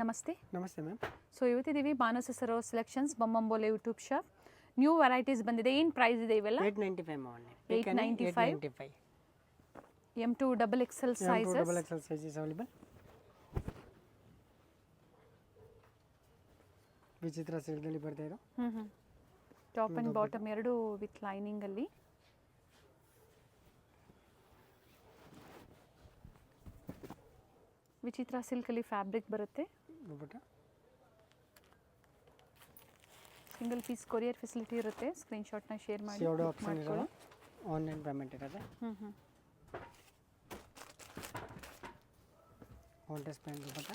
ನಮಸ್ತೆ. ನಮಸ್ತೆ ma'am. So ಇವತ್ತಿದ್ದೀವಿ ಮಾನಸ ಸರೋವರ್ ಸೆಲೆಕ್ಷನ್ಸ್ ಬೊಮ್ಮಂಬೋಲೆ ಯೂಟ್ಯೂಬ್ ಶಾಪ್. ನ್ಯೂ ವೆರೈಟೀಸ್ ಬಂದಿದೆ. ಏನು ಪ್ರೈಸ್ ಇದೆ ಇವೆಲ್ಲ? 895 ma'am. 895 M2 double XL sizes. Double XL size is available. ವಿಚಿತ್ರ ಸಿಲ್ಕಲ್ಲಿ ಬರ್ತಾ ಇದೆ. ಟಾಪ್ ಅಂಡ್ ಬಾಟಮ್ ಎರಡು ವಿತ್ ಲೈನಿಂಗ್ ಅಲ್ಲಿ. ವಿಚಿತ್ರ ಸಿಲ್ಕ್ ಅಲ್ಲಿ ಫ್ಯಾಬ್ರಿಕ್ ಬರುತ್ತೆ. ಸಿಂಗಲ್ ಪೀಸ್ ಕೊರಿಯರ್ ಫೆಸಿಲಿಟಿ ಇರುತ್ತೆ. ಸ್ಕ್ರೀನ್ ಶಾಟ್ ನ ಶೇರ್ ಮಾಡಿ. ಆಪ್ಷನ್ ಇರೋಲ್ಲ, ಆನ್ಲೈನ್ ಪೇಮೆಂಟ್ ಇರುತ್ತೆ. Contrast pant dupatta.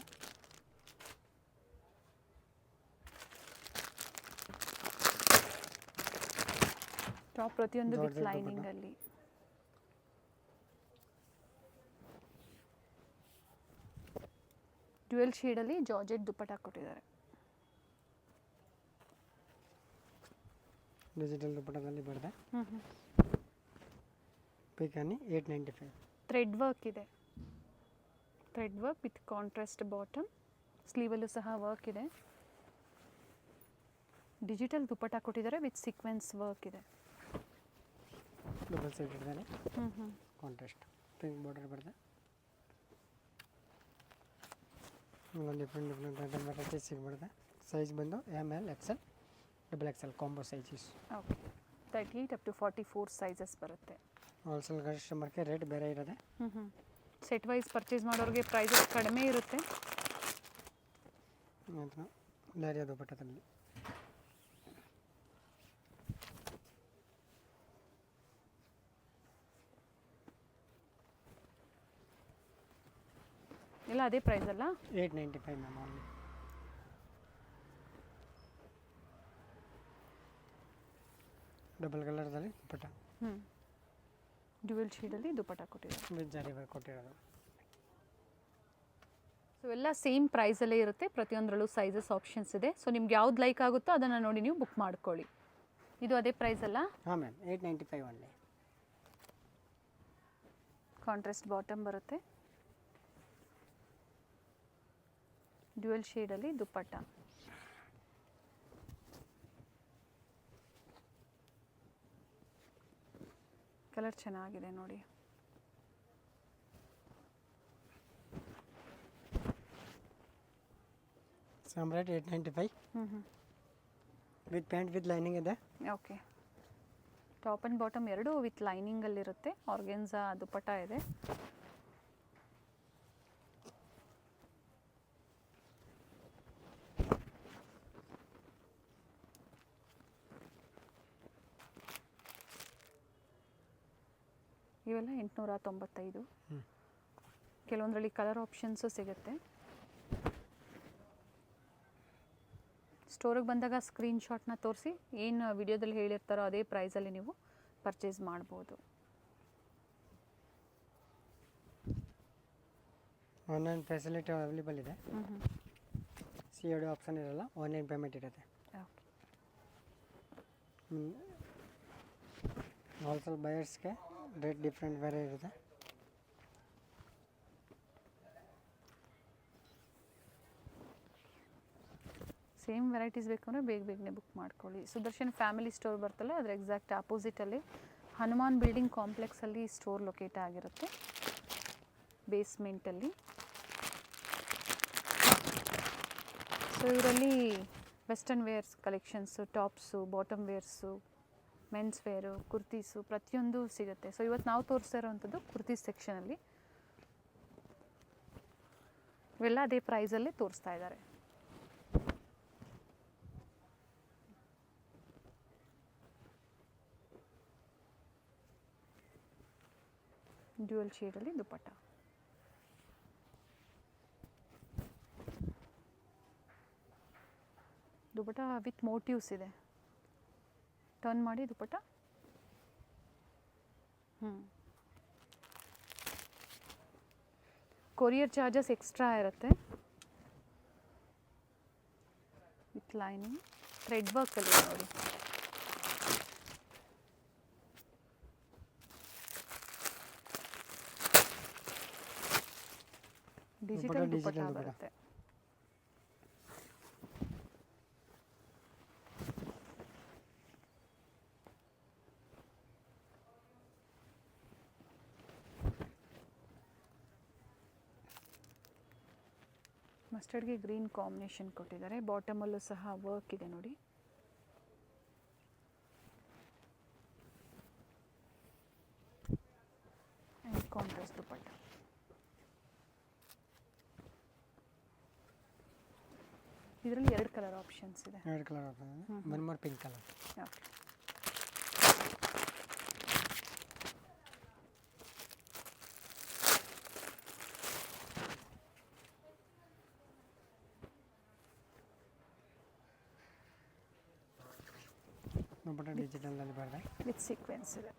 ಟಾಪ್ ಪ್ರತಿಯೊಂದು ವಿತ್ ಲೈನಿಂಗ್ ಅಲ್ಲಿ. ಡ್ಯುಯಲ್ ಶೇಡ್ ಅಲ್ಲಿ ಜಾರ್ಜೆಟ್ ದುಪಟ್ಟ ಕೊಟ್ಟಿದ್ದಾರೆ. ಡಿಜಿಟಲ್ ದುಪಟ್ಟದಲ್ಲಿ ಬರುತ್ತೆ. ಪಿಕಾನಿ 895. ಥ್ರೆಡ್ ವರ್ಕ್ ಇದೆ. Thread work with contrast bottom. ಸ್ಲೀವಲ್ಲೂ ಸಹ ವರ್ಕ್ ಇದೆ. ಡಿಜಿಟಲ್ ದುಪಟ್ಟ ಕೊಟ್ಟಿದ್ದಾರೆ ವಿತ್ ಸೀಕ್ವೆನ್ಸ್ ವರ್ಕ್ ಇದೆ. ಡಬಲ್ ಸೈಡ್ ಇರ್ತದೆ. ಕಾಂಟ್ರಾಸ್ಟ್ ಪಿಂಕ್ ಬಾರ್ಡರ್ ಬರುತ್ತೆ. ಡಿಫ್ರೆಂಟ್ ಐಟಮ್ ವೆರೈಟೀಸ್ ಸಿಗ್ಬಿಡುತ್ತೆ. ಸೈಜ್ ಬಂದು ML XL double XL combo sizes. Okay. 38 up to 44 sizes ಬರುತ್ತೆ. ಹೋಲ್ಸೇಲ್ ಕಸ್ಟಮರ್ಗೆ ರೇಟ್ ಬೇರೆ ಇರುತ್ತೆ. ಸೆಟ್ ವೈಸ್ ಪರ್ಚೇಸ್ ಮಾಡೋರಿಗೆ ಪ್ರೈಸಸ್ ಕಡಿಮೆ ಇರುತ್ತೆ. ನಂತರ ಲೇರಿಯಾ ದುಪಟ್ಟದಲ್ಲಿ ಎಲ್ಲ ಅದೇ ಪ್ರೈಸ್ ಅಲ್ಲ? 895 ಮ್ಯಾಮ್. ಓನ್ಲಿ ಡಬಲ್ ಕಲರ್ದಲ್ಲಿ ದುಪಟ್ಟ. ಡ್ಯುಯಲ್ ಶೇಡಲ್ಲಿ ದುಪಟ್ಟ ಕೊಟ್ಟಿದ್ದಾರೆ. ವಿತ್ ಜರಿ ವರ್ಕ್ ಕೊಟ್ಟಿರೋದು. ಸೊ ಎಲ್ಲ ಸೇಮ್ ಪ್ರೈಸಲ್ಲೇ ಇರುತ್ತೆ. ಪ್ರತಿಯೊಂದರಲ್ಲೂ ಸೈಜಸ್ ಆಪ್ಷನ್ಸ್ ಇದೆ. ಸೊ ನಿಮ್ಗೆ ಯಾವ್ದು ಲೈಕ್ ಆಗುತ್ತೋ ಅದನ್ನು ನೋಡಿ ನೀವು ಬುಕ್ ಮಾಡ್ಕೊಳ್ಳಿ. ಇದು ಅದೇ ಪ್ರೈಸ್ ಅಲ್ಲ? ಹಾಂ ಮ್ಯಾಮ್. 895 ಓನ್ಲಿ. ಕಾಂಟ್ರಾಸ್ಟ್ ಬಾಟಮ್ ಬರುತ್ತೆ. ಡ್ಯುಯಲ್ ಶೇಡಲ್ಲಿ ದುಪಟ್ಟ. ಕಲರ್ ಚೆನ್ನಾಗಿದೆ ನೋಡಿ. ಸಾಮ್ರಾಟ್ 895 ವಿತ್ ಪ್ಯಾಂಟ್ ವಿತ್ ಲೈನಿಂಗ್ ಇದೆ. ಓಕೆ. ಟಾಪ್ ಆ್ಯಂಡ್ ಬಾಟಮ್ ಎರಡು ವಿತ್ ಲೈನಿಂಗಲ್ಲಿರುತ್ತೆ. ಆರ್ಗೆನ್ಸಾ ದುಪಟ್ಟ ಇದೆ. ಇವೆಲ್ಲ 895. ಕೆಲವೊಂದರಲ್ಲಿ ಕಲರ್ ಆಪ್ಷನ್ಸು ಸಿಗುತ್ತೆ. ಸ್ಟೋರಿಗೆ ಬಂದಾಗ ಸ್ಕ್ರೀನ್ ಶಾಟ್ನ ತೋರಿಸಿ ಏನು ವಿಡಿಯೋದಲ್ಲಿ ಹೇಳಿರ್ತಾರೋ ಅದೇ ಪ್ರೈಸಲ್ಲಿ ನೀವು ಪರ್ಚೇಸ್ ಮಾಡ್ಬೋದು. ಆನ್ಲೈನ್ ಫೆಸಿಲಿಟಿ ಅವೈಲೇಬಲ್ ಇದೆ. COD ಆಪ್ಷನ್ ಇರಲ್ಲ, ಆನ್ಲೈನ್ ಪೇಮೆಂಟ್ ಇರುತ್ತೆ. ಹೋಲ್ಸೇಲ್ ಬಯರ್ಸ್ಗೆ ರೇಟ್ ಡಿಫ್ರೆಂಟ್ ಬೇರೆ ಇರುತ್ತೆ. ಸೇಮ್ ವೆರೈಟೀಸ್ ಬೇಕು ಅಂದರೆ ಬೇಗನೆ ಬುಕ್ ಮಾಡ್ಕೊಳ್ಳಿ. ಸುದರ್ಶನ್ ಫ್ಯಾಮಿಲಿ ಸ್ಟೋರ್ ಬರ್ತಲ್ಲ, ಅದರ ಎಕ್ಸಾಕ್ಟ್ ಆಪೋಸಿಟಲ್ಲಿ ಹನುಮಾನ್ ಬಿಲ್ಡಿಂಗ್ ಕಾಂಪ್ಲೆಕ್ಸಲ್ಲಿ ಸ್ಟೋರ್ ಲೊಕೇಟ್ ಆಗಿರುತ್ತೆ, ಬೇಸ್ಮೆಂಟಲ್ಲಿ. ಸೊ ಇವರಲ್ಲಿ western wears collections, tops, bottom wears, men's wear, kurtis ಪ್ರತಿಯೊಂದು ಸಿಗುತ್ತೆ. ಸೊ ಇವತ್ತು ನಾವು ತೋರಿಸ್ತಾ ಇರೋವಂಥದ್ದು ಕುರ್ತೀಸ್ ಸೆಕ್ಷನಲ್ಲಿ. ಇವೆಲ್ಲ ಅದೇ ಪ್ರೈಸಲ್ಲೇ ತೋರಿಸ್ತಾ ಇದ್ದಾರೆ. ಡ್ಯುಯಲ್ ಶೇಡಲ್ಲಿ ದುಪಟ್ಟ. ದುಪಟ್ಟ ವಿತ್ ಮೋಟಿವ್ಸ್ ಇದೆ. ಟರ್ನ್ ಮಾಡಿ ದುಪಟ್ಟ. ಕೊರಿಯರ್ ಚಾರ್ಜಸ್ ಎಕ್ಸ್ಟ್ರಾ ಇರುತ್ತೆ. ವಿತ್ ಲೈನಿಂಗ್ ಥ್ರೆಡ್ ವರ್ಕಲ್ಲಿ ನೋಡಿ. ಡಿಜಿಟಲ್ ದುಪಟ್ಟ ಬರುತ್ತೆ. ಮಸ್ಟರ್ಡ್ಗೆ ಗ್ರೀನ್ ಕಾಂಬಿನೇಷನ್ ಕೊಟ್ಟಿದ್ದಾರೆ. ಬಾಟಮಲ್ಲೂ ಸಹ ವರ್ಕ್ ಇದೆ ನೋಡಿ. And contrast dupatta. ಇದರಲ್ಲಿ 2 ಕಲರ್ ಆಪ್ಷನ್ಸ್ ಇದೆ. 2 ಕಲರ್ ಆಪ್ಷನ್ ಇದೆ. One more pink colour. Okay. Dupatta ಡಿಜಿಟಲ್ನಲ್ಲಿ ಬರ್ತದೆ ವಿತ್ ಸೀಕ್ವೆನ್ಸ್ ಇದೆ.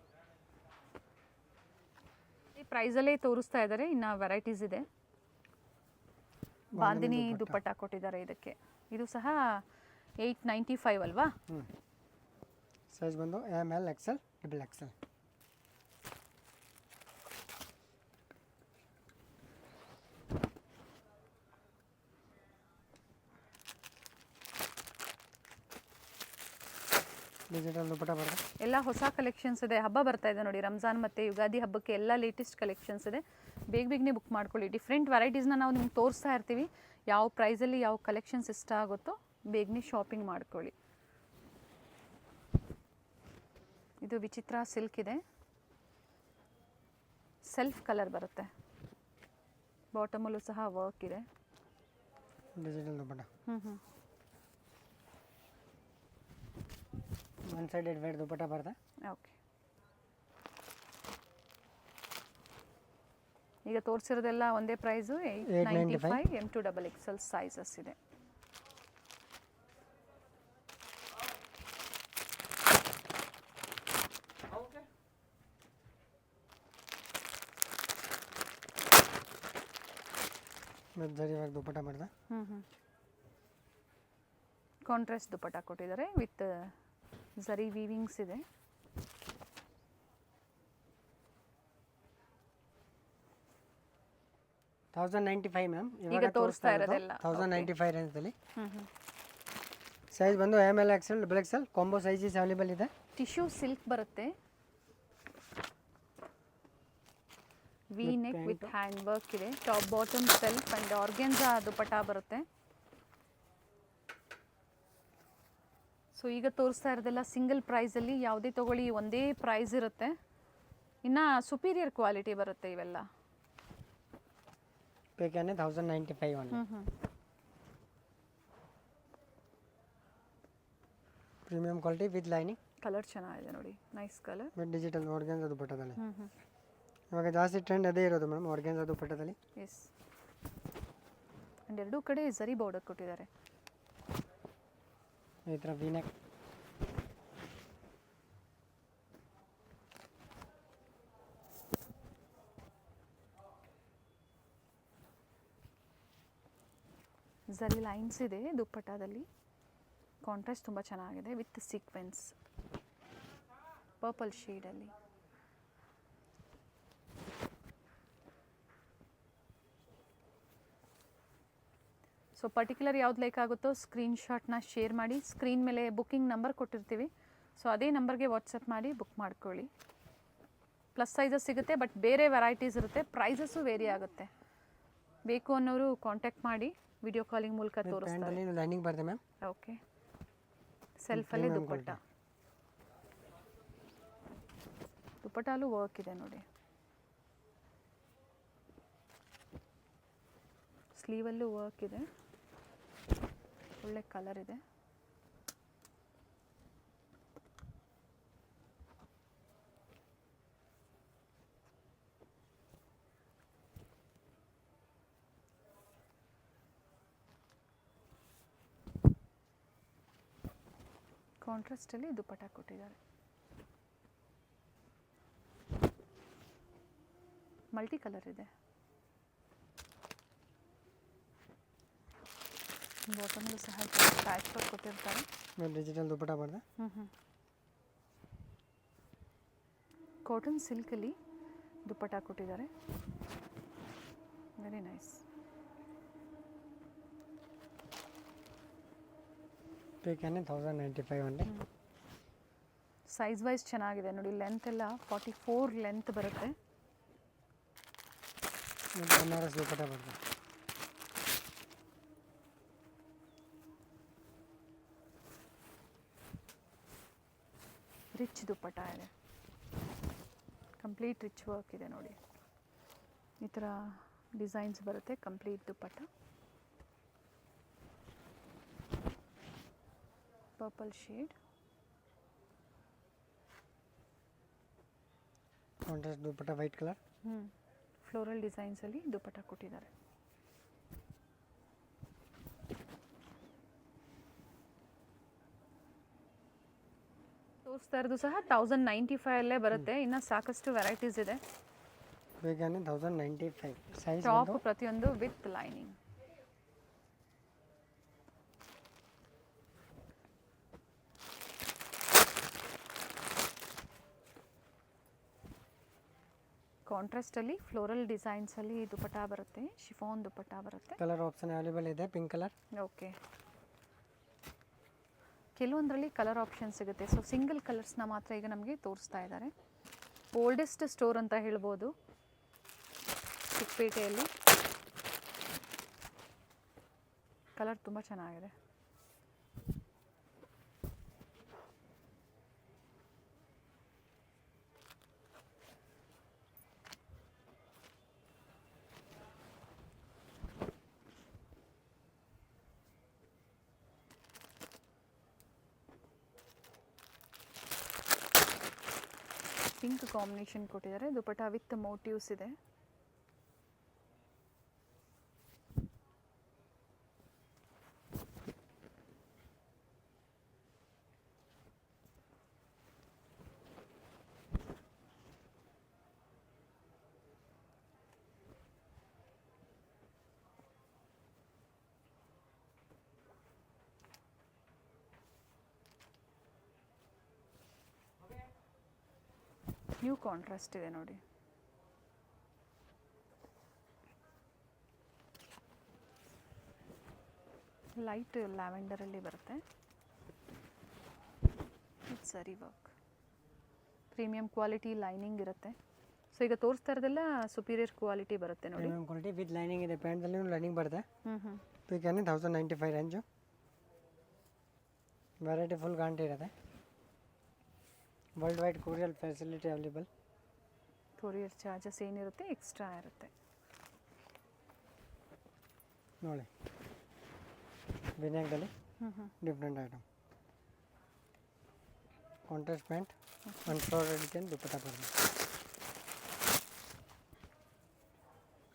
ಈ ಪ್ರೈಸಲ್ಲೇ ತೋರಿಸ್ತಾ ಇದ್ದಾರೆ. ಇನ್ನು ವೆರೈಟೀಸ್ ಇದೆ. ಬಾಂದಿನಿ ದುಪಟ್ಟ ಕೊಟ್ಟಿದ್ದಾರೆ ಇದಕ್ಕೆ. ಇದು ಸಹ 895 ಅಲ್ವಾ? ಸೈಜ್ ಬಂದು ML XL XXL. Digital dupatta ಬರ್ತದೆ. ಎಲ್ಲ ಹೊಸ ಕಲೆಕ್ಷನ್ಸ್ ಇದೆ. ಹಬ್ಬ ಬರ್ತಾ ಇದೆ ನೋಡಿ, ರಂಜಾನ್ ಮತ್ತು ಯುಗಾದಿ ಹಬ್ಬಕ್ಕೆ ಎಲ್ಲ ಲೇಟೆಸ್ಟ್ ಕಲೆಕ್ಷನ್ಸ್ ಇದೆ. ಬೇಗನೆ ಬುಕ್ ಮಾಡ್ಕೊಳ್ಳಿ. ಡಿಫ್ರೆಂಟ್ ವೆರೈಟೀಸ್ನ ನಾವು ನಿಮ್ಗೆ ತೋರಿಸ್ತಾ ಇರ್ತೀವಿ. ಯಾವ ಪ್ರೈಸಲ್ಲಿ ಯಾವ ಕಲೆಕ್ಷನ್ಸ್ ಇಷ್ಟ ಆಗುತ್ತೋ ಬೇಗನೆ ಶಾಪಿಂಗ್ ಮಾಡ್ಕೊಳ್ಳಿ. ಇದು ವಿಚಿತ್ರ ಸಿಲ್ಕ್ ಇದೆ. ಸೆಲ್ಫ್ ಕಲರ್ ಬರುತ್ತೆ. ಬಾಟಮಲ್ಲೂ ಸಹ ವರ್ಕ್ ಇದೆ. Digital dupatta. One sided wear dupatta ಬರ್ತದೆ. ಓಕೆ. ಈಗ ತೋರಿಸಿರೋದೆಲ್ಲ ಒಂದೇ ಪ್ರೈಸು 895. M2 XXL ಸೈಜಸ್ ಇದೆ. ಜರಿ ವರ್ಕ್ ದುಪಟ್ಟ ಬರ್ತದೆ. ಕಾಂಟ್ರಾಸ್ಟ್ ದುಪಟ್ಟ ಕೊಟ್ಟಿದ್ದಾರೆ ವಿತ್ ಜರಿ ವೀವಿಂಗ್ಸ್ ಇದೆ. $1095 ಮ್ಯಾಮ್. ಈಗ ತೋರಿಸ್ತಾ ಇರೋದೆಲ್ಲ 1095 ರೇಂಜಲ್ಲಿ. ಸೈಜ್ ಬಂದು ML XL XXL combo sizes available ಇದೆ. ಟಿಶ್ಯೂ ಸಿಲ್ಕ್ ಬರುತ್ತೆ. V neck with hand work ಇದೆ. Top bottom self and organza dupatta ಬರುತ್ತೆ. ಸೊ ಈಗ ತೋರಿಸ್ತಾ ಇರೋದೆಲ್ಲ ಸಿಂಗಲ್ ಪ್ರೈಸಲ್ಲಿ. ಯಾವುದೇ ತೊಗೊಳ್ಳಿ ಒಂದೇ ಪ್ರೈಸ್ ಇರುತ್ತೆ. ಇನ್ನು ಸುಪೀರಿಯರ್ ಕ್ವಾಲಿಟಿ ಬರುತ್ತೆ ಇವೆಲ್ಲ. ಬೇಕಂದ್ರೆ 1095 one. Premium quality with lining. Colour ಚೆನ್ನಾಗಿದೆ ನೋಡಿ, nice colour. With digital organza ದುಪಟ್ಟದಲ್ಲಿ. ಇವಾಗ ಜಾಸ್ತಿ ಟ್ರೆಂಡ್ ಅದೇ ಇರೋದು ಮೇಡಮ್, ಆರ್ಗೆನ್ಜಾ ದುಪಟ್ಟದಲ್ಲಿ. ಎಸ್. ಆ್ಯಂಡ್ ಎರಡೂ ಕಡೆ ಜರಿ ಬಾರ್ಡರ್ ಕೊಟ್ಟಿದ್ದಾರೆ. ಈ ಥರ ವಿ ನೆಕ್. ಜರಿ ಲೈನ್ಸ್ ಇದೆ ದುಪ್ಪಟ್ಟದಲ್ಲಿ. ಕಾಂಟ್ರಾಸ್ಟ್ ತುಂಬ ಚೆನ್ನಾಗಿದೆ ವಿತ್ ಸೀಕ್ವೆನ್ಸ್ ಪರ್ಪಲ್ ಶೇಡಲ್ಲಿ. ಸೊ ಪರ್ಟಿಕ್ಯುಲರ್ ಯಾವ್ದು ಲೈಕ್ ಆಗುತ್ತೋ ಸ್ಕ್ರೀನ್ಶಾಟ್ನ ಶೇರ್ ಮಾಡಿ. ಸ್ಕ್ರೀನ್ ಮೇಲೆ ಬುಕ್ಕಿಂಗ್ ನಂಬರ್ ಕೊಟ್ಟಿರ್ತೀವಿ. ಸೊ ಅದೇ ನಂಬರ್ಗೆ ವಾಟ್ಸಪ್ ಮಾಡಿ ಬುಕ್ ಮಾಡ್ಕೊಳ್ಳಿ. ಪ್ಲಸ್ ಸೈಜಸ್ ಸಿಗುತ್ತೆ, ಬಟ್ ಬೇರೆ ವೆರೈಟೀಸ್ ಇರುತ್ತೆ. ಪ್ರೈಸಸ್ಸು ವೇರಿ ಆಗುತ್ತೆ. ಬೇಕು ಅನ್ನೋರು ಕಾಂಟ್ಯಾಕ್ಟ್ ಮಾಡಿ ವಿಡಿಯೋ ಕಾಲಿಂಗ್ ಮೂಲಕ ತೋರಿಸ್ತಾರೆ. ಲೈನಿಂಗ್ ಬರ್ತದೆ ಮ್ಯಾಮ್. ಓಕೆ. ಸೆಲ್ಫಲ್ಲೇ ದುಪ್ಪಟ್ಟ. ದುಪ್ಪಟ್ಟಲ್ಲೂ ವರ್ಕ್ ಇದೆ ನೋಡಿ. ಸ್ಲೀವಲ್ಲೂ ವರ್ಕ್ ಇದೆ. ಒಳ್ಳೆ ಕಲರ್ ಇದೆ. ಕಾಂಟ್ರಾಸ್ಟಲ್ಲಿ ದುಪಟ್ಟ ಕೊಟ್ಟಿದ್ದಾರೆ. ಮಲ್ಟಿ ಕಲರ್ ಇದೆ. ಬಾಟಮಲ್ಲೂ ಸಹ ಪ್ಯಾಚ್ ವರ್ಕ್ ಕೊಟ್ಟಿರ್ತಾರೆ. ಡಿಜಿಟಲ್ ದುಪಟ್ಟ ಬರ್ತದೆ. ಕಾಟನ್ ಸಿಲ್ಕಲ್ಲಿ ದುಪಟ್ಟ ಕೊಟ್ಟಿದ್ದಾರೆ. Very nice. ಬೇಕಂದ್ರೆ 1095 ಒನ್ಲಿ. ಸೈಜ್ ವೈಸ್ ಚೆನ್ನಾಗಿದೆ ನೋಡಿ. ಲೆಂತ್ ಎಲ್ಲ 44 ಲೆಂತ್ ಬರುತ್ತೆ. ಬನಾರಸ್ ದುಪಟ್ಟ ಬರ್ತದೆ. ರಿಚ್ ದುಪ್ಪಟ್ಟ ಇದೆ, ಕಂಪ್ಲೀಟ್ ರಿಚ್ ವರ್ಕ್ ಇದೆ ನೋಡಿ. ಈ ಥರ ಡಿಸೈನ್ಸ್ ಬರುತ್ತೆ, ಕಂಪ್ಲೀಟ್ ದುಪ್ಪಟ್ಟ. ಪರ್ಪಲ್ ಶೇಡ್, ಕಾಂಟ್ರಾಸ್ಟ್ ದುಪ್ಪಟ್ಟ ವೈಟ್ ಕಲರ್. ಫ್ಲೋರಲ್ ಡಿಸೈನ್ಸಲ್ಲಿ ದುಪ್ಪಟ್ಟ ಕೊಟ್ಟಿದ್ದಾರೆ. ತೋರಿಸ್ತಾ ಇರೋದು ಸಹ 1095 ಅಲ್ಲೇ ಬರುತ್ತೆ. ಇನ್ನು ಸಾಕಷ್ಟು ವೆರೈಟೀಸ್ ಇದೆ. ಬೇಗನೆ 1095 ಸೈಜ್ ಟಾಪ್ ಪ್ರತಿಯೊಂದು ವಿತ್ ಲೈನಿಂಗ್. ಕಾಂಟ್ರಾಸ್ಟಲ್ಲಿ ಫ್ಲೋರಲ್ ಡಿಸೈನ್ಸಲ್ಲಿ ದುಪ್ಪಟ್ಟ ಬರುತ್ತೆ, ಶಿಫಾನ್ ದುಪ್ಪಟ್ಟ ಬರುತ್ತೆ. ಕಲರ್ ಆಪ್ಷನ್ ಅವೈಲೇಬಲ್ ಇದೆ, ಪಿಂಕ್ ಕಲರ್. ಓಕೆ, ಕೆಲವೊಂದರಲ್ಲಿ ಕಲರ್ ಆಪ್ಷನ್ ಸಿಗುತ್ತೆ. ಸೊ ಸಿಂಗಲ್ ಕಲರ್ಸ್ನ ಮಾತ್ರ ಈಗ ನಮಗೆ ತೋರಿಸ್ತಾ ಇದ್ದಾರೆ. ಓಲ್ಡೆಸ್ಟ್ ಸ್ಟೋರ್ ಅಂತ ಹೇಳ್ಬೋದು ಚಿಕ್ಕಪೇಟೆಯಲ್ಲಿ. ಕಲರ್ ತುಂಬ ಚೆನ್ನಾಗಿದೆ. ಪಿಂಕ್ ಕಾಂಬಿನೇಷನ್ ಕೊಟ್ಟಿದ್ದಾರೆ. ದುಪಟ್ಟ ವಿತ್ ಮೋಟಿವ್ಸ್ ಇದೆ. ನ್ಯೂ ಕಾಂಟ್ರಾಸ್ಟ್ ಇದೆ ನೋಡಿ. ಲೈಟ್ ಲ್ಯಾವೆಂಡರಲ್ಲಿ ಬರುತ್ತೆ. ಸರಿ ವರ್ಕ್, ಪ್ರೀಮಿಯಂ ಕ್ವಾಲಿಟಿ ಲೈನಿಂಗ್ ಇರುತ್ತೆ. ಸೊ ಈಗ ತೋರಿಸ್ತಾ ಇರೋದೆಲ್ಲ ಸುಪೀರಿಯರ್ ಕ್ವಾಲಿಟಿ ಬರುತ್ತೆ ನೋಡಿ. ಪ್ರೀಮಿಯಂ ಕ್ವಾಲಿಟಿ ವಿತ್ ಲೈನಿಂಗ್ ಇದೆ. ಪ್ಯಾಂಟಲ್ಲಿ ಲೈನಿಂಗ್ ಬರುತ್ತೆ. ಹ್ಞೂ ಬೇಗನೆ 1095 ರೇಂಜು. ವೆರೈಟಿ ಫುಲ್ ಗ್ಯಾರಂಟಿ ಇರುತ್ತೆ. World wide courier facility available. Courier charges ಏನಿರುತ್ತೆ ಎಕ್ಸ್ಟ್ರಾ ಇರುತ್ತೆ ನೋಡಿ. ವಿನಾಯಕದಲ್ಲಿ different item. Contrast pant, one floral design dupatta ಬರುತ್ತೆ.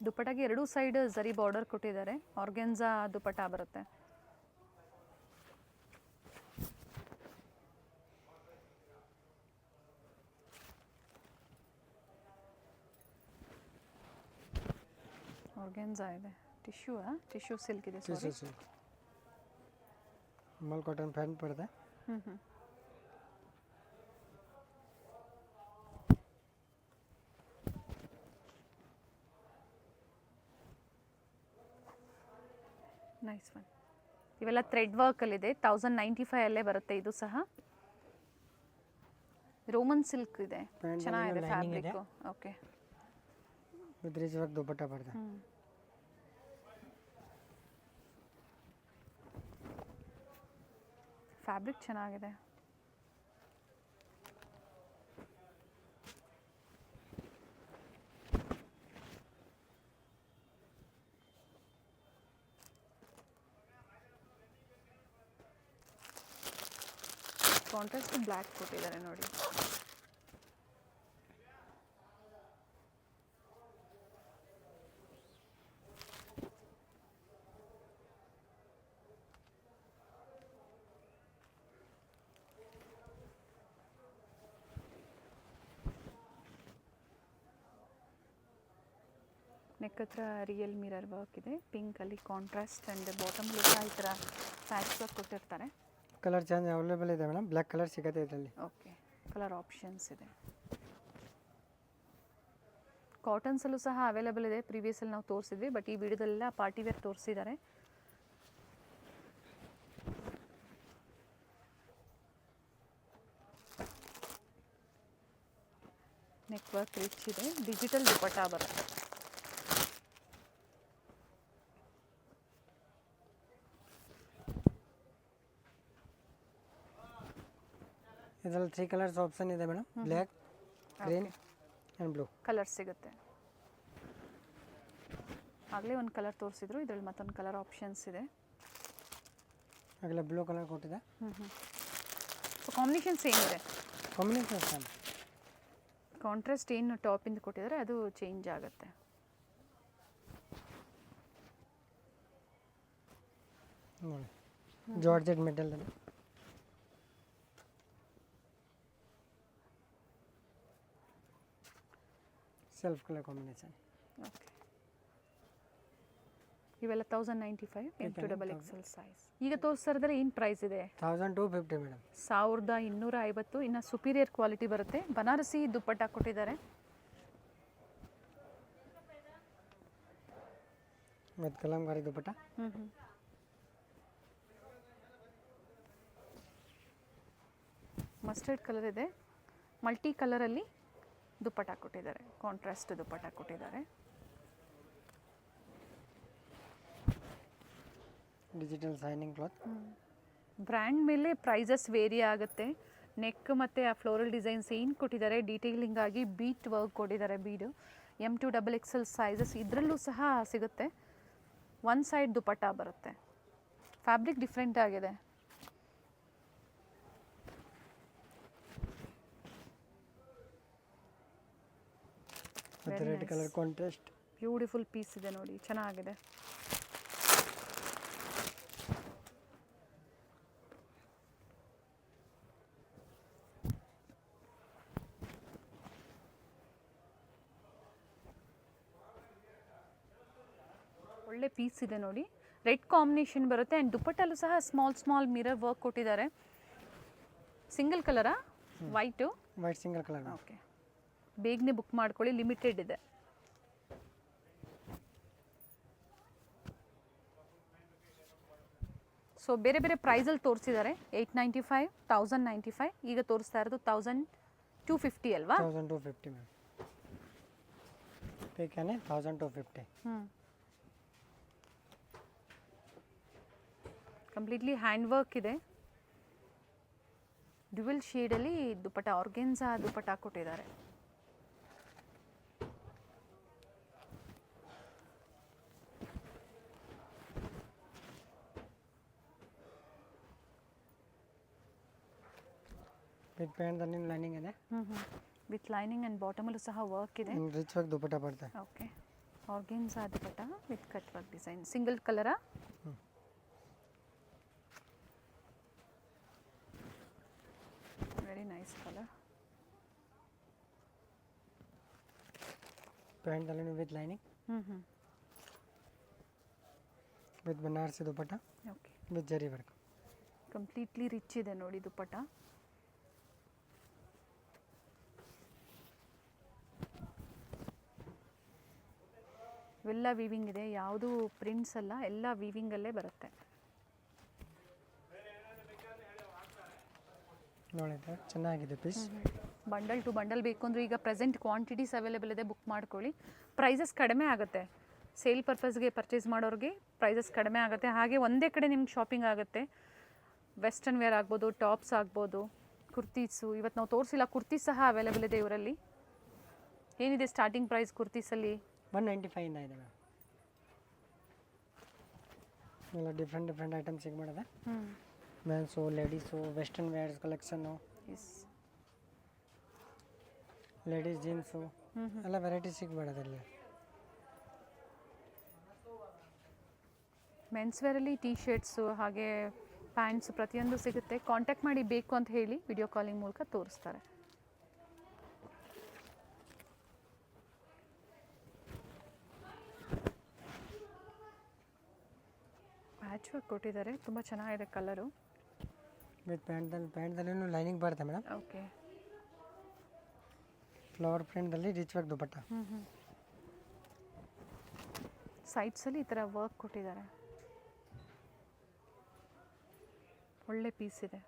ದುಪ್ಪಟ್ಟಾಗೆ ಎರಡೂ ಸೈಡ್ ಜರಿ ಬಾರ್ಡರ್ ಕೊಟ್ಟಿದ್ದಾರೆ. ಆರ್ಗೆನ್ಜಾ ದುಪ್ಪಟ್ಟ ಬರುತ್ತೆ. ಆರ್ಗೆನ್ಜಾ ಇದೆ. ಟಿಶ್ಯೂ ಸಿಲ್ಕ್ ಇದೆ. ಮಲ್ ಕಾಟನ್ ಪ್ಯಾಂಟ್ ಬರುತ್ತೆ. Nice one. ಇವೆಲ್ಲ ಥ್ರೆಡ್ ವರ್ಕಲ್ಲಿದೆ. 1095 ಅಲ್ಲೇ ಬರುತ್ತೆ. ಇದು ಸಹ ರೋಮನ್ ಸಿಲ್ಕ್ ಇದೆ, ಚೆನ್ನಾಗಿದೆ fabric. Okay, with rich work dupatta ಬರುತ್ತೆ. ಫ್ಯಾಬ್ರಿಕ್ ಚೆನ್ನಾಗಿದೆ. ಕಾಂಟ್ರಾಸ್ಟ್ ಬ್ಲ್ಯಾಕ್ ಕೊಟ್ಟಿದ್ದಾರೆ ನೋಡಿ. ನೆಕ್ ಹತ್ರ ರಿಯಲ್ ಮಿರರ್ ವರ್ಕ್ ಇದೆ. ಪಿಂಕಲ್ಲಿ ಕಾಂಟ್ರಾಸ್ಟ್ ಆ್ಯಂಡ್ ಬಾಟಮಲ್ಲಿ ಸಹ ಈ ಥರ ಪ್ಯಾಚ್ ವರ್ಕ್ ಕೊಟ್ಟಿರ್ತಾರೆ. ಕಲರ್ ಚೇಂಜ್ ಅವೈಲೇಬಲ್ ಇದೆ ಮೇಡಮ್. ಬ್ಲ್ಯಾಕ್ ಕಲರ್ ಸಿಗುತ್ತೆ ಇದರಲ್ಲಿ. ಓಕೆ, ಕಲರ್ ಆಪ್ಷನ್ಸ್ ಇದೆ. ಕಾಟನ್ಸಲ್ಲೂ ಸಹ ಅವೈಲೇಬಲ್ ಇದೆ. ಪ್ರೀವಿಯಸಲ್ಲಿ ನಾವು ತೋರಿಸಿದ್ವಿ, ಬಟ್ ಈ ವಿಡಿಯೋದಲ್ಲೆಲ್ಲ ಪಾರ್ಟಿ ವೇರ್ ತೋರಿಸಿದ್ದಾರೆ. ನೆಕ್ ವರ್ಕ್ ರಿಚ್ ಇದೆ. ಡಿಜಿಟಲ್ ದುಪಟ್ಟ ಬರುತ್ತೆ. ಇದರಲ್ಲಿ 3 ಕಲರ್ಸ್ ಆಪ್ಷನ್ ಇದೆ madam, black, green and blue. Colour ಸಿಗುತ್ತೆ. ಆಗಲೇ ಒಂದು ಕಲರ್ ತೋರಿಸಿದ್ರು, ಇದರಲ್ಲಿ ಮತ್ತೊಂದು ಕಲರ್ ಆಪ್ಷನ್ಸ್ ಇದೆ. ಆಗಲೇ ಬ್ಲೂ ಕಲರ್ ಕೊಟ್ಟಿದೆ. ಸೊ ಕಾಂಬಿನೇಷನ್ ಸೇಮ್ ಇದೆ, ಕಾಂಬಿನೇಷನ್ ಸೇಮ್. ಕಾಂಟ್ರಾಸ್ಟ್ ಏನು ಟಾಪಿಂದ ಕೊಟ್ಟಿದ್ದಾರೆ ಅದು ಚೇಂಜ್ ಆಗುತ್ತೆ. ನೋಡಿ georgette material, self colour combination. Okay, ಇವೆಲ್ಲ 1095 M2XXL ಸೈಜ್. ಈಗ ತೋರಿಸ್ತಿರೋದ್ರೆ ಏನು ಪ್ರೈಸ್ ಇದೆ? 1250 ಮೇಡಮ್. 1250. ಇನ್ನು ಸುಪೀರಿಯರ್ ಕ್ವಾಲಿಟಿ ಬರುತ್ತೆ. ಬನಾರಸಿ ದುಪ್ಪಟ್ಟ ಕೊಟ್ಟಿದ್ದಾರೆ. ಮತ್ತು ಕಲಂಕಾರಿ ದುಪ್ಪಟ್ಟ. ಮಸ್ಟರ್ಡ್ ಕಲರ್ ಇದೆ, ಮಲ್ಟಿ ಕಲರಲ್ಲಿ ದುಪ್ಪಟ್ಟ ಕೊಟ್ಟಿದ್ದಾರೆ, ಕಾಂಟ್ರಾಸ್ಟ್ ದುಪ್ಪಟ್ಟ ಕೊಟ್ಟಿದ್ದಾರೆ. Digital shining cloth. ಬ್ರ್ಯಾಂಡ್ ಮೇಲೆ ಪ್ರೈಸಸ್ ವೇರಿ ಆಗುತ್ತೆ. ನೆಕ್ ಮತ್ತು ಆ ಫ್ಲೋರಲ್ ಡಿಸೈನ್ಸ್ ಏನು ಕೊಟ್ಟಿದ್ದಾರೆ ಡೀಟೇಲಿಂಗ್ ಆಗಿ ಬೀಟ್ ವರ್ಕ್ ಕೊಟ್ಟಿದ್ದಾರೆ. ಬೀಡು M2XXL ಸೈಜಸ್ ಇದರಲ್ಲೂ ಸಹ ಸಿಗುತ್ತೆ. ಒನ್ ಸೈಡ್ ದುಪ್ಪಟ್ಟ ಬರುತ್ತೆ. ಫ್ಯಾಬ್ರಿಕ್ ಡಿಫ್ರೆಂಟ್ ಆಗಿದೆ. Red colour contrast. Beautiful piece ಇದೆ ನೋಡಿ, ಚೆನ್ನಾಗಿದೆ. ಒಳ್ಳೆ ಪೀಸ್ ಇದೆ ನೋಡಿ, ರೆಡ್ ಕಾಂಬಿನೇಷನ್ ಬರುತ್ತೆ. ಆ್ಯಂಡ್ ದುಪ್ಪಟ್ಟಲ್ಲೂ ಸಹ ಸ್ಮಾಲ್ ಮಿರರ್ ವರ್ಕ್ ಕೊಟ್ಟಿದ್ದಾರೆ. ಸಿಂಗಲ್ ಕಲರಾ? White? White single colour. Okay, ಬೇಗನೆ ಬುಕ್ ಮಾಡ್ಕೊಳ್ಳಿ, ಲಿಮಿಟೆಡ್ ಇದೆ. ಸೊ ಬೇರೆ ಬೇರೆ ಪ್ರೈಸಲ್ಲಿ ತೋರಿಸಿದ್ದಾರೆ. 895, 1095. ಈಗ ತೋರಿಸ್ತಾ ಇರೋದು 1250 ಅಲ್ವಾ? 1250 ಮ್ಯಾಮ್. ಬೇಕೇನೆ 1250. ಕಂಪ್ಲೀಟ್ಲಿ ಹ್ಯಾಂಡ್ ವರ್ಕ್ ಇದೆ. ಡ್ಯುವೆಲ್ ಶೇಡಲ್ಲಿ ದುಪ್ಪಟ್ಟ, ಆರ್ಗೆನ್ಸಾ ದುಪ್ಪಟ್ಟ ಕೊಟ್ಟಿದ್ದಾರೆ. ವಿತ್ ಪ್ಯಾಂಟ್ದಲ್ಲಿ ಲೈನಿಂಗ್ ಇದೆ. ವಿತ್ ಲೈನಿಂಗ್ ಆ್ಯಂಡ್ ಬಾಟಮಲ್ಲೂ ಸಹ ವರ್ಕ್ ಇದೆ. ರಿಚ್ ವರ್ಕ್ ದುಪ್ಪಟ್ಟ ಬರುತ್ತೆ. Okay, organza dupatta with cut work design. Single ಕಲರಾ? Very nice colour. ಪ್ಯಾಂಟ್ದಲ್ಲಿ with lining, with Banarasi dupatta, okay, with zari work. Completely rich ಇದೆ ನೋಡಿ ದುಪ್ಪಟ್ಟ. ಇವೆಲ್ಲ ವೀವಿಂಗ್ ಇದೆ, ಯಾವುದು ಪ್ರಿಂಟ್ಸ್ ಅಲ್ಲ, ಎಲ್ಲ ವೀವಿಂಗಲ್ಲೇ ಬರುತ್ತೆ. ನೋಡಿದ್ರೆ ಚೆನ್ನಾಗಿದೆ ಪೀಸ್. ಬಂಡಲ್ ಟು ಬಂಡಲ್ ಬೇಕು ಅಂದರೆ ಈಗ ಪ್ರೆಸೆಂಟ್ ಕ್ವಾಂಟಿಟೀಸ್ ಅವೈಲೇಬಲ್ ಇದೆ, ಬುಕ್ ಮಾಡ್ಕೊಳ್ಳಿ. ಪ್ರೈಸಸ್ ಕಡಿಮೆ ಆಗುತ್ತೆ. ಸೇಲ್ ಪರ್ಪಸ್ಗೆ ಪರ್ಚೇಸ್ ಮಾಡೋರಿಗೆ ಪ್ರೈಸಸ್ ಕಡಿಮೆ ಆಗುತ್ತೆ. ಹಾಗೆ ಒಂದೇ ಕಡೆ ನಿಮ್ಗೆ ಶಾಪಿಂಗ್ ಆಗುತ್ತೆ. ವೆಸ್ಟರ್ನ್ ವೇರ್ ಆಗ್ಬೋದು, ಟಾಪ್ಸ್ ಆಗ್ಬೋದು, ಕುರ್ತೀಸು. ಇವತ್ತು ನಾವು ತೋರಿಸಿಲ್ಲ, ಕುರ್ತೀಸ್ ಸಹ ಅವೈಲೇಬಲ್ ಇದೆ ಇವರಲ್ಲಿ. ಏನಿದೆ ಸ್ಟಾರ್ಟಿಂಗ್ ಪ್ರೈಸ್ ಕುರ್ತೀಸಲ್ಲಿ? 195 ಇಂದ ಇದೆ ಮ್ಯಾಮ್. ಎಲ್ಲ ಡಿಫ್ರೆಂಟ್ ಐಟಮ್ಸ್ ಸಿಗ್ ಮಾಡಿದೆ. Men's, ladies, western wears collection, ladies jeans, ಎಲ್ಲ ವೆರೈಟಿ ಸಿಗ್ಬೇಡದೆ ಇಲ್ಲಿ. ಮೆನ್ಸ್ ವೇರಲ್ಲಿ ಟೀ ಶರ್ಟ್ಸು ಹಾಗೆ ಪ್ಯಾಂಟ್ಸು ಪ್ರತಿಯೊಂದು ಸಿಗುತ್ತೆ. ಕಾಂಟ್ಯಾಕ್ಟ್ ಮಾಡಿ ಬೇಕು ಅಂತ ಹೇಳಿ ವಿಡಿಯೋ ಕಾಲಿಂಗ್ ಮೂಲಕ ತೋರಿಸ್ತಾರೆ. ಪ್ಯಾಚ್ ವರ್ಕ್ ಕೊಟ್ಟಿದ್ದಾರೆ, ತುಂಬ ಚೆನ್ನಾಗಿದೆ ಕಲರು. ವಿತ್ ಪ್ಯಾಂಟ್ದಲ್ಲಿ ಲೈನಿಂಗ್ ಬರುತ್ತೆ ಮೇಡಮ್. ಓಕೆ, ಫ್ಲವರ್ ಪ್ರಿಂಟ್ದಲ್ಲಿ ರಿಚ್ ವರ್ಕ್ ದುಪ್ಪಟ್ಟ. ಸೈಡ್ಸಲ್ಲಿ ಈ ಥರ ವರ್ಕ್ ಕೊಟ್ಟಿದ್ದಾರೆ. ಒಳ್ಳೆ ಪೀಸ್ ಇದೆ.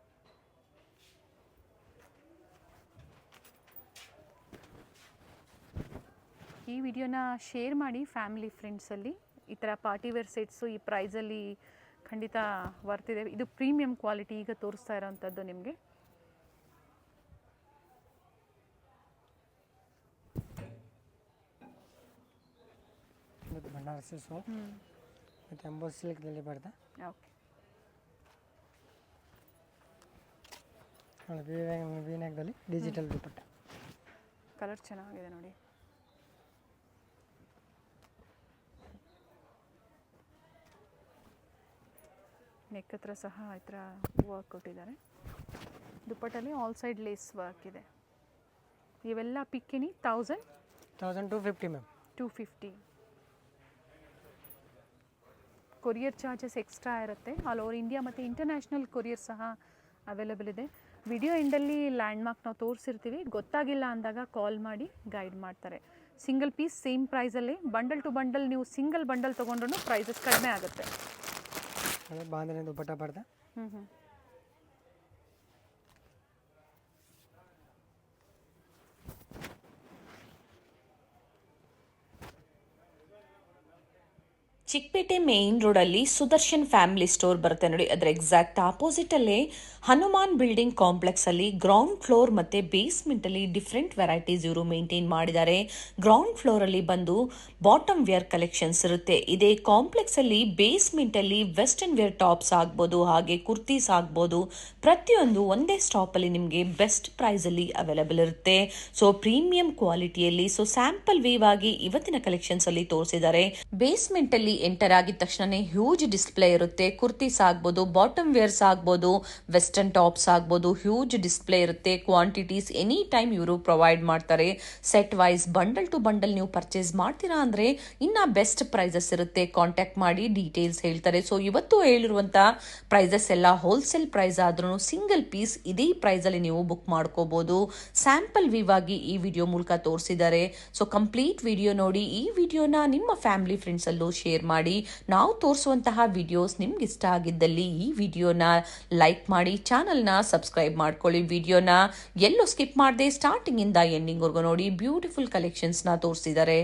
ಈ ವಿಡಿಯೋನ ಶೇರ್ ಮಾಡಿ ಫ್ಯಾಮಿಲಿ ಫ್ರೆಂಡ್ಸಲ್ಲಿ. ಈ ಥರ ಪಾರ್ಟಿವೇರ್ ಸೆಟ್ಸು ಈ ಪ್ರೈಸಲ್ಲಿ ಖಂಡಿತ ವರ್ತಿದೆ. ಇದು ಪ್ರೀಮಿಯಂ ಕ್ವಾಲಿಟಿ ಈಗ ತೋರಿಸ್ತಾ ಇರೋವಂಥದ್ದು ನಿಮಗೆ. ವಿತ್ ಬನಾರಸಿ ಸೋಲ್ ಹ್ಞೂ ಮತ್ತು ಎಂಬೋಸ್ ಸಿಲ್ಕ್ದಲ್ಲಿ ಬರ್ತದೆ. ಓಕೆ. ವಿ ನೆಕ್ದಲ್ಲಿ ಡಿಜಿಟಲ್ ದುಪ್ಪಟ್ಟ. ಕಲರ್ ಚೆನ್ನಾಗಿದೆ ನೋಡಿ. ನೆಕ್ ಹತ್ರ ಸಹ ಈ ಥರ ವರ್ಕ್ ಕೊಟ್ಟಿದ್ದಾರೆ. ದುಪ್ಪಟ್ಟಲ್ಲಿ ಆಲ್ ಸೈಡ್ ಲೇಸ್ ವರ್ಕ್ ಇದೆ. ಇವೆಲ್ಲ ಪಿಕ್ಕಿನಿ 1250 ಮ್ಯಾಮ್. 250. ಕೊರಿಯರ್ ಚಾರ್ಜಸ್ ಎಕ್ಸ್ಟ್ರಾ ಇರುತ್ತೆ. ಆಲ್ ಓವರ್ ಇಂಡಿಯಾ ಮತ್ತು ಇಂಟರ್ನ್ಯಾಷನಲ್ ಕೊರಿಯರ್ ಸಹ ಅವೈಲೇಬಲ್ ಇದೆ. ವಿಡಿಯೋ ಎಂಡಲ್ಲಿ ಲ್ಯಾಂಡ್ಮಾರ್ಕ್ ನಾವು ತೋರಿಸಿರ್ತೀವಿ. ಗೊತ್ತಾಗಿಲ್ಲ ಅಂದಾಗ ಕಾಲ್ ಮಾಡಿ ಗೈಡ್ ಮಾಡ್ತಾರೆ. ಸಿಂಗಲ್ ಪೀಸ್ ಸೇಮ್ ಪ್ರೈಸಲ್ಲಿ, ಬಂಡಲ್ ಟು ಬಂಡಲ್ ನೀವು ಸಿಂಗಲ್ ಬಂಡಲ್ ತೊಗೊಂಡ್ರೂ ಪ್ರೈಸಸ್ ಕಡಿಮೆ ಆಗುತ್ತೆ. ಬಾಂಧನಿ ದುಪ್ಪಟ್ಟ ಬರ್ತದೆ. ಹ್ಞೂ ಚಿಕ್ಕಪೇಟೆ ಮೇನ್ ರೋಡಲ್ಲಿ ಸುದರ್ಶನ್ ಫ್ಯಾಮಿಲಿ ಸ್ಟೋರ್ ಬರುತ್ತೆ ನೋಡಿ. ಅದರ ಎಕ್ಸಾಕ್ಟ್ ಆಪೋಸಿಟ್ ಅಲ್ಲೇ ಹನುಮಾನ್ ಬಿಲ್ಡಿಂಗ್ ಕಾಂಪ್ಲೆಕ್ಸ್ ಅಲ್ಲಿ ಗ್ರೌಂಡ್ ಫ್ಲೋರ್ ಮತ್ತೆ ಬೇಸ್ಮೆಂಟ್ ಅಲ್ಲಿ ಡಿಫ್ರೆಂಟ್ ವೆರೈಟೀಸ್ ಇವರು ಮೇಂಟೈನ್ ಮಾಡಿದ್ದಾರೆ. ಗ್ರೌಂಡ್ ಫ್ಲೋರ್ ಅಲ್ಲಿ ಬಂದು ಬಾಟಮ್ ವೇರ್ ಕಲೆಕ್ಷನ್ಸ್ ಇರುತ್ತೆ. ಇದೇ ಕಾಂಪ್ಲೆಕ್ಸ್ ಅಲ್ಲಿ ಬೇಸ್ಮೆಂಟ್ ಅಲ್ಲಿ ವೆಸ್ಟರ್ನ್ ವೇರ್ ಟಾಪ್ಸ್ ಆಗ್ಬೋದು, ಹಾಗೆ ಕುರ್ತೀಸ್ ಆಗ್ಬೋದು, ಪ್ರತಿಯೊಂದು ಒಂದೇ ಸ್ಟಾಪ್ ಅಲ್ಲಿ ನಿಮಗೆ ಬೆಸ್ಟ್ ಪ್ರೈಸ್ ಅಲ್ಲಿ ಅವೈಲೇಬಲ್ ಇರುತ್ತೆ. ಸೊ ಪ್ರೀಮಿಯಂ ಕ್ವಾಲಿಟಿಯಲ್ಲಿ ಸ್ಯಾಂಪಲ್ ವೇವ್ ಆಗಿ ಇವತ್ತಿನ ಕಲೆಕ್ಷನ್ಸ್ ಅಲ್ಲಿ ತೋರಿಸಿದ್ದಾರೆ. ಬೇಸ್ಮೆಂಟ್ ಅಲ್ಲಿ ಎಂಟರ್ ಆಗಿದ ತಕ್ಷಣ ಹ್ಯೂಜ್ ಡಿಸ್ಪ್ಲೇ ಇರುತ್ತೆ. ಕುರ್ತೀಸ್ ಆಗ್ಬೋದು, ಬಾಟಮ್ ವೇರ್ಸ್ ಆಗ್ಬೋದು, ವೆಸ್ಟರ್ನ್ ಟಾಪ್ಸ್ ಆಗ್ಬೋದು, ಹ್ಯೂಜ್ ಡಿಸ್ಪ್ಲೇ ಇರುತ್ತೆ. ಕ್ವಾಂಟಿಟೀಸ್ ಎನಿ ಟೈಮ್ ಇವರು ಪ್ರೊವೈಡ್ ಮಾಡ್ತಾರೆ. Set wise bundle to bundle ನೀವು ಪರ್ಚೇಸ್ ಮಾಡ್ತೀರಾ ಅಂದ್ರೆ ಇನ್ನ ಬೆಸ್ಟ್ ಪ್ರೈಸಸ್ ಇರುತ್ತೆ. ಕಾಂಟ್ಯಾಕ್ಟ್ ಮಾಡಿ ಡೀಟೇಲ್ಸ್ ಹೇಳ್ತಾರೆ. ಸೊ ಇವತ್ತು ಹೇಳಿರುವಂತ ಪ್ರೈಸಸ್ ಎಲ್ಲ ಹೋಲ್ಸೇಲ್ ಪ್ರೈಸ್ ಆದ್ರೂ ಸಿಂಗಲ್ ಪೀಸ್ ಇದೇ ಪ್ರೈಸ್ ಅಲ್ಲಿ ನೀವು ಬುಕ್ ಮಾಡ್ಕೋಬಹುದು. ಸ್ಯಾಂಪಲ್ ವಿವ್ ಆಗಿ ಈ ವಿಡಿಯೋ ಮೂಲಕ ತೋರಿಸಿದ್ದಾರೆ. ಸೊ ಕಂಪ್ಲೀಟ್ ವಿಡಿಯೋ ನೋಡಿ. ಈ ವಿಡಿಯೋನ ನಿಮ್ಮ ಫ್ಯಾಮಿಲಿ ಫ್ರೆಂಡ್ಸ್ ಅಲ್ಲೂ ಶೇರ್ ಮಾಡಿ. ನಾವು ತೋರಿಸುವಂತಹ ವಿಡಿಯೋಸ್ ನಿಮ್ಗೆ ಇಷ್ಟ ಆಗಿದ್ದಲ್ಲಿ ಈ ವಿಡಿಯೋನ ಲೈಕ್ ಮಾಡಿ, ಚಾನಲ್ನ ಸಬ್ಸ್ಕ್ರೈಬ್ ಮಾಡ್ಕೊಳ್ಳಿ. ವಿಡಿಯೋನ ಎಲ್ಲೂ ಸ್ಕಿಪ್ ಮಾಡದೆ ಸ್ಟಾರ್ಟಿಂಗ್ ಇಂದ ಎಂಡಿಂಗ್ ವರ್ಗು ನೋಡಿ. ಬ್ಯೂಟಿಫುಲ್ ಕಲೆಕ್ಷನ್ಸ್ ನ ತೋರಿಸಿದ್ದಾರೆ.